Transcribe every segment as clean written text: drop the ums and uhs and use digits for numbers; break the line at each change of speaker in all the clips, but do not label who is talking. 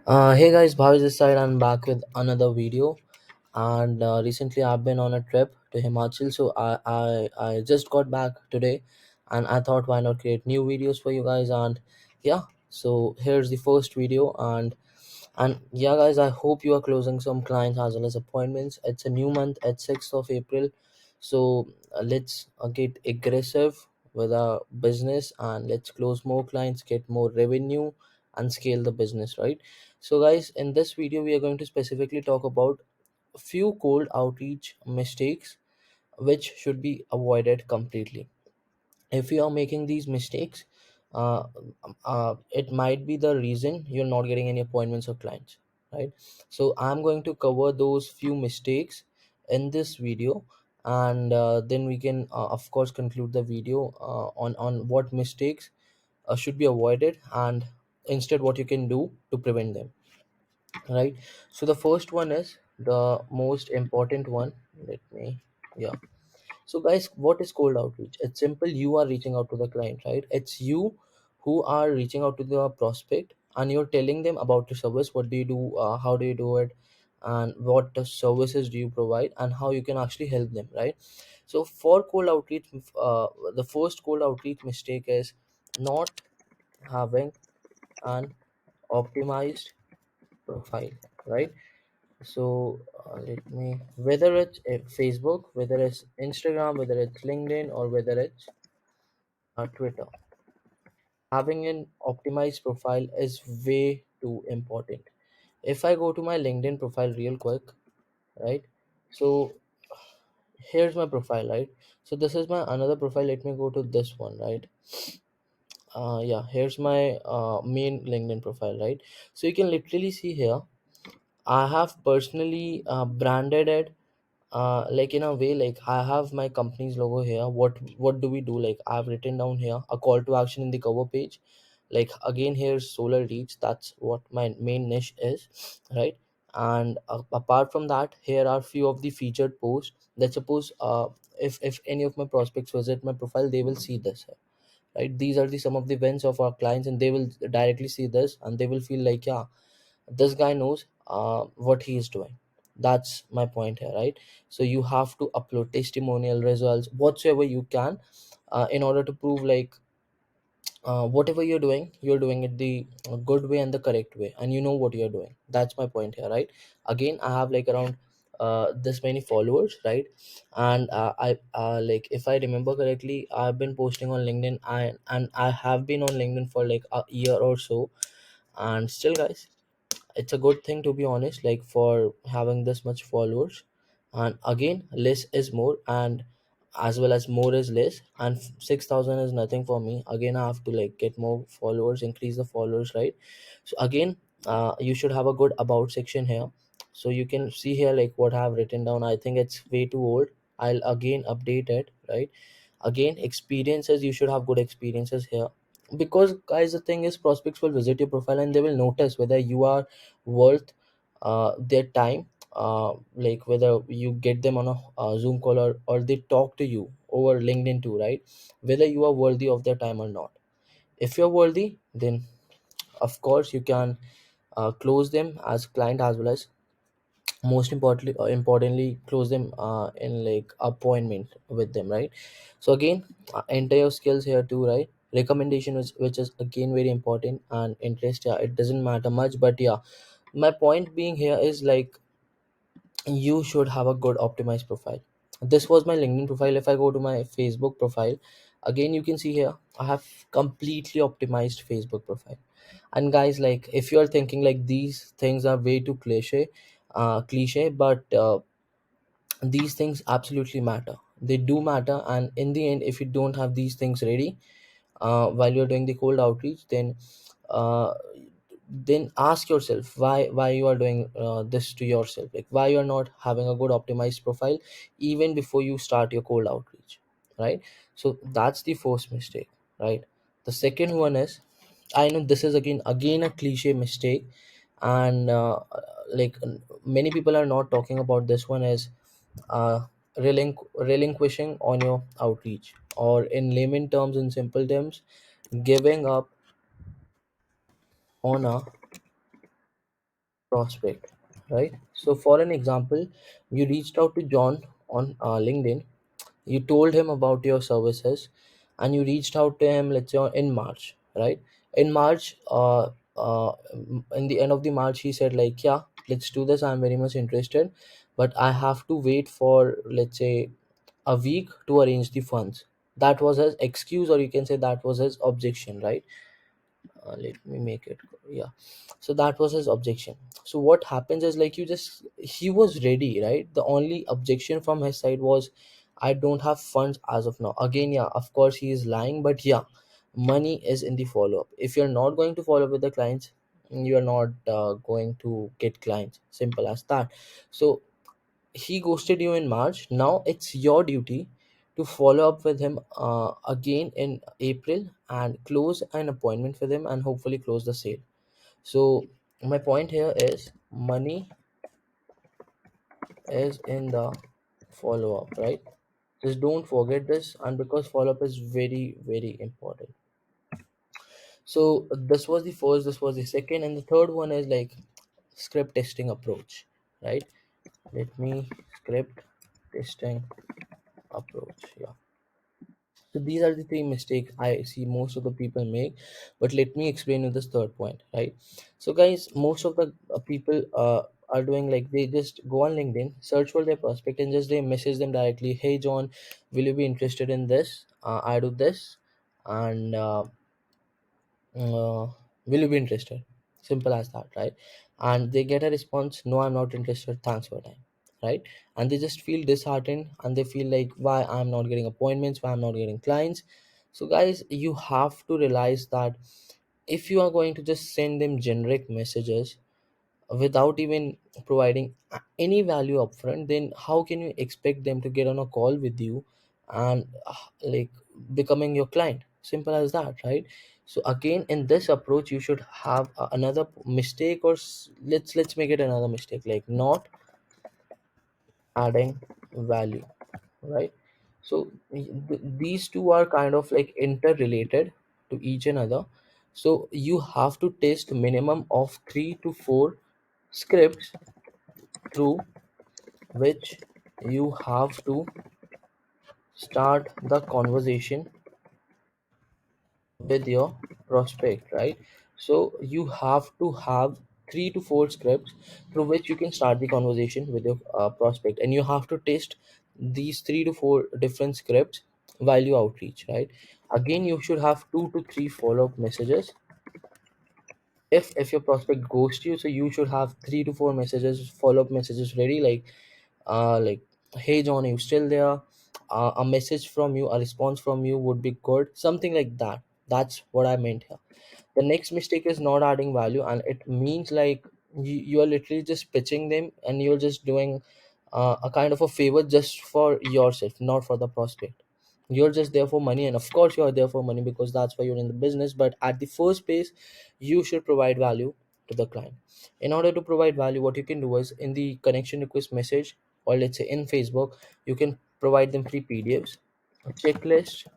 Hey guys, Bhavesh this side. I'm back with another video. And recently, I've been on a trip to Himachal, so I just got back today, and I thought why not create new videos for you guys. And yeah, so here's the first video, and yeah, guys, I hope you are closing some clients as well as appointments. It's a new month at 6th of April, so let's get aggressive with our business and let's close more clients, get more revenue, and scale the business, right? So, guys, in this video, we are going to specifically talk about a few cold outreach mistakes which should be avoided completely. If you are making these mistakes, uh, it might be the reason you're not getting any appointments or clients, right? So I'm going to cover those few mistakes in this video, and then we can of course conclude the video on what mistakes should be avoided, and instead what you can do to prevent them, right? So the first one is the most important one. Let me, yeah. So, guys, what is cold outreach? It's simple. You are reaching out to the client, right? It's you who are reaching out to the prospect, and you're telling them about your service. What do you do? How do you do it? And what services do you provide? And how you can actually help them, right? So, for cold outreach, the first cold outreach mistake is not having an optimized profile, right? So let me, whether it's Facebook, whether it's Instagram, whether it's LinkedIn, or whether it's Twitter, having an optimized profile is way too important. If I go to my LinkedIn profile real quick, right? So here's my profile, right? So this is my another profile. Let me go to this one, right? Yeah, here's my main LinkedIn profile, right? So you can literally see here, I have personally branded it like in a way, like I have my company's logo here. What do we do? Like I've written down here a call to action in the cover page. Like again, here's solar reach. That's what my main niche is, right? And apart from that, here are few of the featured posts. Let's suppose if any of my prospects visit my profile, they will see this, right? These are the some of the events of our clients, and they will directly see this, and they will feel like, yeah, this guy knows what he is doing. That's my point here, right? So you have to upload testimonial results whatsoever you can, in order to prove like whatever you're doing it the good way and the correct way, and you know what you're doing. That's my point here, right? Again, I have like around this many followers, right? And I like, if I remember correctly, I've been posting on LinkedIn, and I have been on LinkedIn for like a year or so. And still, guys, it's a good thing, to be honest, like for having this much followers. And again, less is more, and as well as more is less, and 6,000 is nothing for me. Again, I have to like get more followers, increase the followers, right? So again, you should have a good about section here. So you can see here like what I have written down. I think it's way too old. I'll again update it, right? Again, experiences, you should have good experiences here, because guys, the thing is, prospects will visit your profile and they will notice whether you are worth their time, like whether you get them on a Zoom call, or they talk to you over LinkedIn too, right? Whether you are worthy of their time or not. If you're worthy, then of course you can close them as client, as well as most importantly close them in like appointment with them, right? So again, enter your skills here too, right? Recommendation is, which is again very important, and interest, yeah, it doesn't matter much, but yeah, my point being here is like, you should have a good optimized profile. This was my LinkedIn profile. If I go to my Facebook profile, again, you can see here I have completely optimized Facebook profile. And guys, like, if you are thinking like these things are way too cliche, but these things absolutely matter. They do matter, and in the end, if you don't have these things ready while you're doing the cold outreach, uh, then ask yourself why you are doing this to yourself. Like, why you are not having a good optimized profile even before you start your cold outreach, right? So that's the first mistake, right? The second one is, I know this is again a cliche mistake, and like many people are not talking about this one, is uh, relinquishing on your outreach, or in layman terms, in simple terms, giving up on a prospect, right? So for an example, you reached out to John on LinkedIn. You told him about your services, and you reached out to him, let's say in March, right? In March, in the end of the March, he said like, yeah, let's do this, I'm very much interested, but I have to wait for, let's say, a week to arrange the funds. That was his excuse, or you can say that was his objection, right? Let me make it, yeah. So that was his objection. So what happens is like, you just, he was ready, right? The only objection from his side was, I don't have funds as of now. Again, yeah, of course he is lying, but yeah, money is in the follow-up. If you're not going to follow up with the clients, you're not going to get clients, simple as that. So he ghosted you in March. Now it's your duty to follow up with him again in April and close an appointment with him and hopefully close the sale. So my point here is, money is in the follow up, right? Just don't forget this, and because follow up is very, very important. So this was the first, this was the second, and the third one is like script testing approach, right? Let me script testing approach. Yeah. So these are the three mistakes I see most of the people make. But let me explain you this third point, right? So guys, most of the people are doing like, they just go on LinkedIn, search for their prospect, and just they message them directly. Hey John, will you be interested in this? I do this, and will you be interested? Simple as that, right? And they get a response, no, I'm not interested, thanks for your time, right? And they just feel disheartened, and they feel like, why I'm not getting appointments, why I'm not getting clients. So guys, you have to realize that if you are going to just send them generic messages without even providing any value upfront, then how can you expect them to get on a call with you and like becoming your client? Simple as that, right? So again, in this approach, you should have another mistake, or let's make it another mistake, like not adding value, right? So these two are kind of like interrelated to each another. So you have to test minimum of 3 to 4 scripts through which you have to start the conversation with your prospect, right? So you have to have 3 to 4 scripts through which you can start the conversation with your prospect, and you have to test these 3 to 4 different scripts while you outreach, right? Again, you should have 2 to 3 follow-up messages. If your prospect ghosts you, so you should have 3 to 4 messages, follow-up messages ready, like, hey John, are you still there? A message from you, a response from you would be good, something like that. That's what I meant here. The next mistake is not adding value, and it means like, you are literally just pitching them, and you're just doing a kind of a favor just for yourself, not for the prospect. You're just there for money, and of course you are there for money because that's why you're in the business, but at the first place, you should provide value to the client. In order to provide value, what you can do is, in the connection request message, or let's say in Facebook, you can provide them free PDFs, a checklist,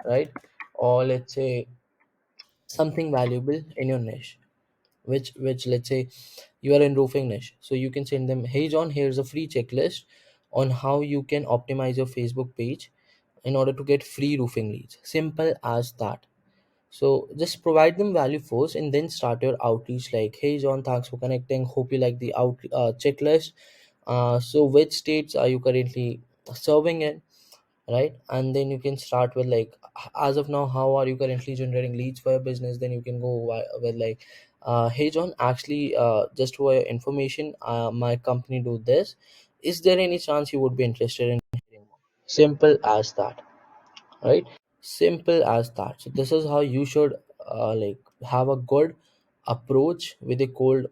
right? Or let's say something valuable in your niche, which let's say you are in roofing niche, so you can send them, hey John, here's a free checklist on how you can optimize your Facebook page in order to get free roofing leads. Simple as that. So just provide them value first, and then start your outreach like, hey John, thanks for connecting, hope you like the checklist. So which states are you currently serving in, right? And then you can start with like, as of now, how are you currently generating leads for your business? Then you can go with like, hey John, actually, just for your information, my company do this, is there any chance you would be interested in hearing more? Simple as that, right? Simple as that. So this is how you should like have a good approach with a cold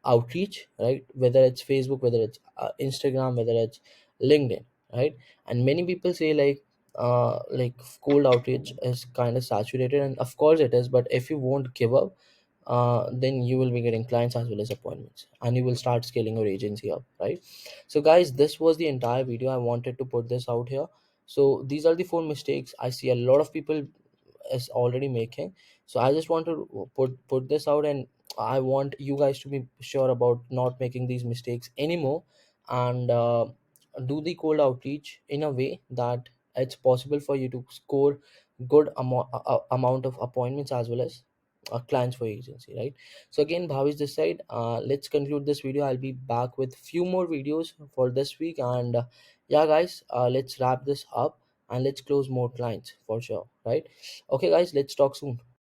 outreach, right? Whether it's Facebook, whether it's Instagram, whether it's LinkedIn, right? And many people say like cold outreach is kind of saturated, and of course it is, but if you won't give up, then you will be getting clients as well as appointments, and you will start scaling your agency up, right? So guys, this was the entire video. I wanted to put this out here. So these are the 4 mistakes I see a lot of people is already making. So I just want to put this out, and I want you guys to be sure about not making these mistakes anymore, and do the cold outreach in a way that it's possible for you to score good amount of appointments as well as clients for your agency, right? So again, Bhavish this side. Let's conclude this video. I'll be back with few more videos for this week, and yeah, guys, let's wrap this up and let's close more clients for sure, right? Okay, guys, let's talk soon.